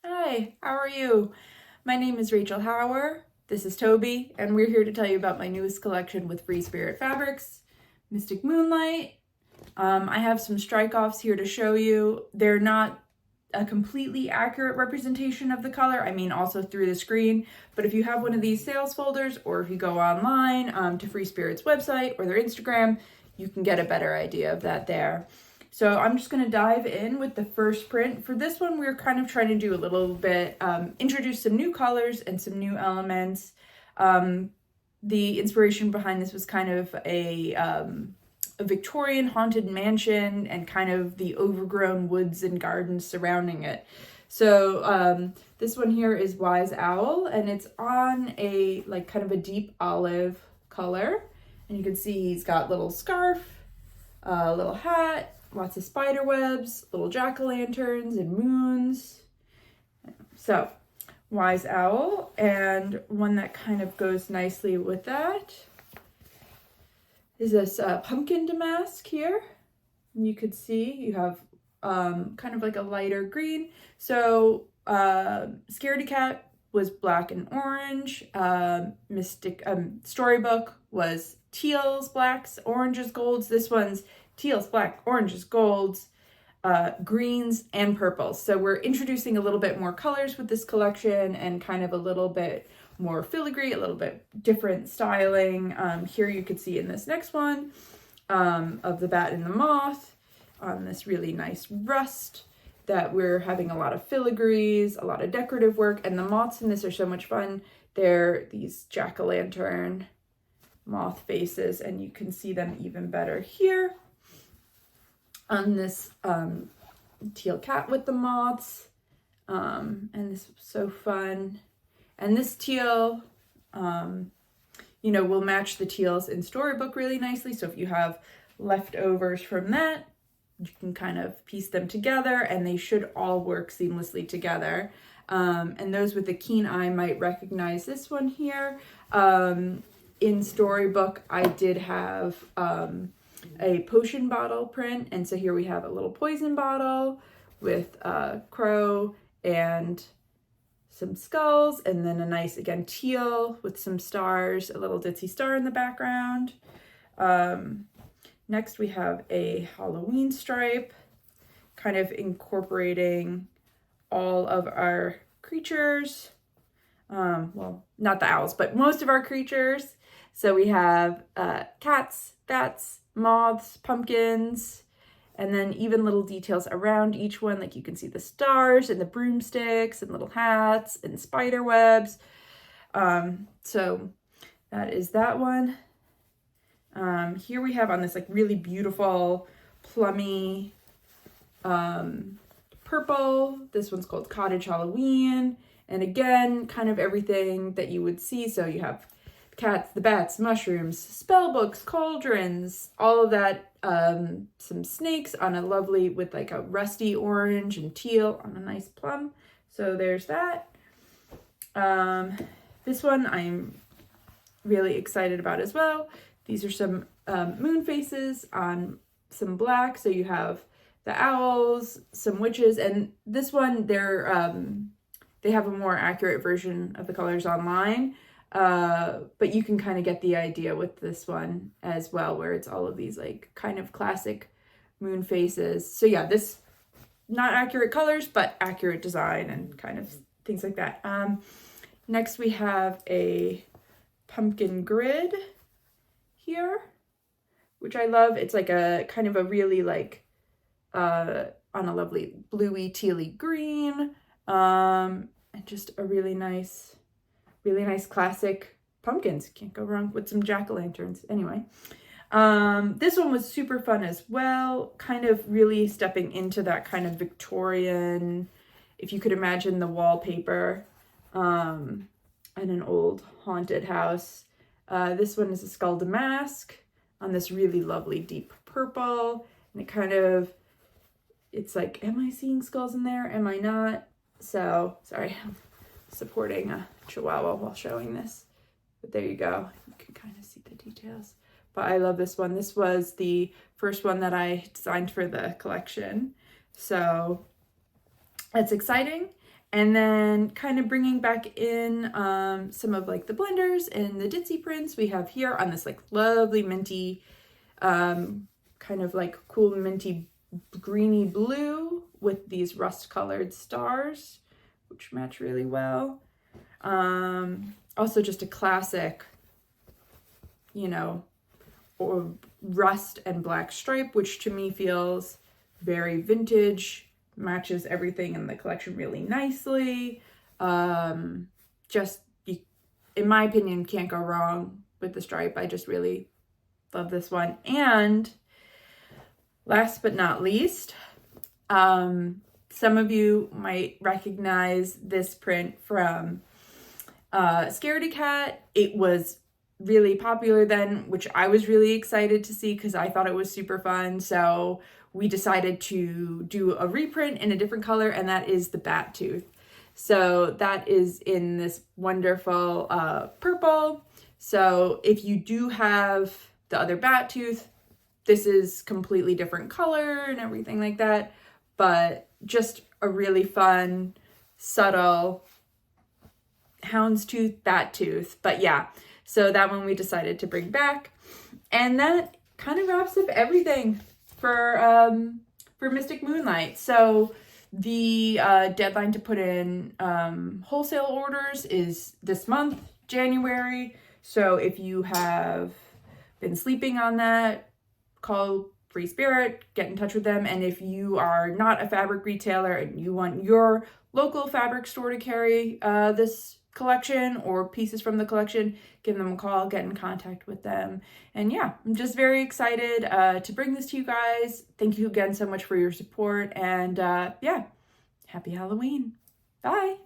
Hi, how are you? My name is Rachel Hauer. This is Toby, and we're here to tell you about my newest collection with Free Spirit Fabrics, Mystic Moonlight. I have some strike-offs here to show you. They're not a completely accurate representation of the color, I mean also through the screen, but if you have one of these sales folders or if you go online to Free Spirit's website or their Instagram, you can get a better idea of that there. So I'm just going to dive in with the first print. For this one, we're kind of trying to do a little bit, introduce some new colors and some new elements. The inspiration behind this was kind of a Victorian haunted mansion and kind of the overgrown woods and gardens surrounding it. So this one here is Wise Owl, and it's on a kind of a deep olive color. And you can see he's got little scarf, a little hat, lots of spider webs, little jack-o'-lanterns and moons. So Wise Owl, and one that kind of goes nicely with that is this pumpkin damask here. And you could see you have kind of like a lighter green. So Scaredy Cat was black and orange. Mystic Storybook was teals, blacks, oranges, golds. This one's teals, black, oranges, golds, greens, and purples. So we're introducing a little bit more colors with this collection and kind of a little bit more filigree, a little bit different styling. Here you could see in this next one of the bat and the moth on this really nice rust that we're having a lot of filigrees, a lot of decorative work, and the moths in this are so much fun. They're these jack-o'-lantern moth faces, and you can see them even better here on this teal cat with the moths. And this was so fun. And this teal, will match the teals in Storybook really nicely. So if you have leftovers from that, you can kind of piece them together and they should all work seamlessly together. And those with a keen eye might recognize this one here. In Storybook, I did have a potion bottle print. And so here we have a little poison bottle with a crow and some skulls, and then a nice, again, teal with some stars, a little ditzy star in the background. Next we have a Halloween stripe, kind of incorporating all of our creatures. Well, not the owls, but most of our creatures. So we have cats, bats, moths, pumpkins, and then even little details around each one, like you can see the stars and the broomsticks and little hats and spider webs. So that is that one. Here we have on this really beautiful plummy purple. This one's called Cottage Halloween. And again, kind of everything that you would see. So you have cats, the bats, mushrooms, spell books, cauldrons, all of that. Some snakes on a lovely, with a rusty orange and teal on a nice plum. So there's that. This one I'm really excited about as well. These are some moon faces on some black. So you have the owls, some witches, and this one they have a more accurate version of the colors online. But you can kind of get the idea with this one as well, where it's all of these kind of classic moon faces. So yeah, this not accurate colors, but accurate design and kind of things like that. Next we have a pumpkin grid here, which I love. It's like a kind of a really on a lovely bluey tealy green, and just a really nice classic pumpkins. Can't go wrong with some jack-o'-lanterns. Anyway, this one was super fun as well, kind of really stepping into that kind of Victorian, if you could imagine the wallpaper in an old haunted house. This one is a skull damask on this really lovely deep purple, and it's like, am I seeing skulls in there? Am I not? So sorry, I'm supporting a chihuahua while showing this, but there you go. You can kind of see the details, but I love this one. This was the first one that I designed for the collection, so that's exciting. And then kind of bringing back in some of like the blenders and the ditzy prints we have here on this like lovely minty, kind of like cool minty greeny blue with these rust colored stars, which match really well. Also just a classic, you know, or rust and black stripe, which to me feels very vintage, matches everything in the collection really nicely. Just, in my opinion, can't go wrong with the stripe. I just really love this one. And last but not least, some of you might recognize this print from Scaredy Cat. It was really popular then, which I was really excited to see because I thought it was super fun. So we decided to do a reprint in a different color, and that is the Batstooth. So that is in this wonderful purple. So if you do have the other Batstooth, this is completely different color and everything like that, but just a really fun, subtle houndstooth, Batstooth. But yeah, so that one we decided to bring back. And that kind of wraps up everything for Mystic Moonlight. So the deadline to put in wholesale orders is this month, January. So if you have been sleeping on that, call Free Spirit, get in touch with them. And if you are not a fabric retailer and you want your local fabric store to carry this collection or pieces from the collection, give them a call, get in contact with them. And yeah, I'm just very excited to bring this to you guys. Thank you again so much for your support. And yeah, happy Halloween. Bye.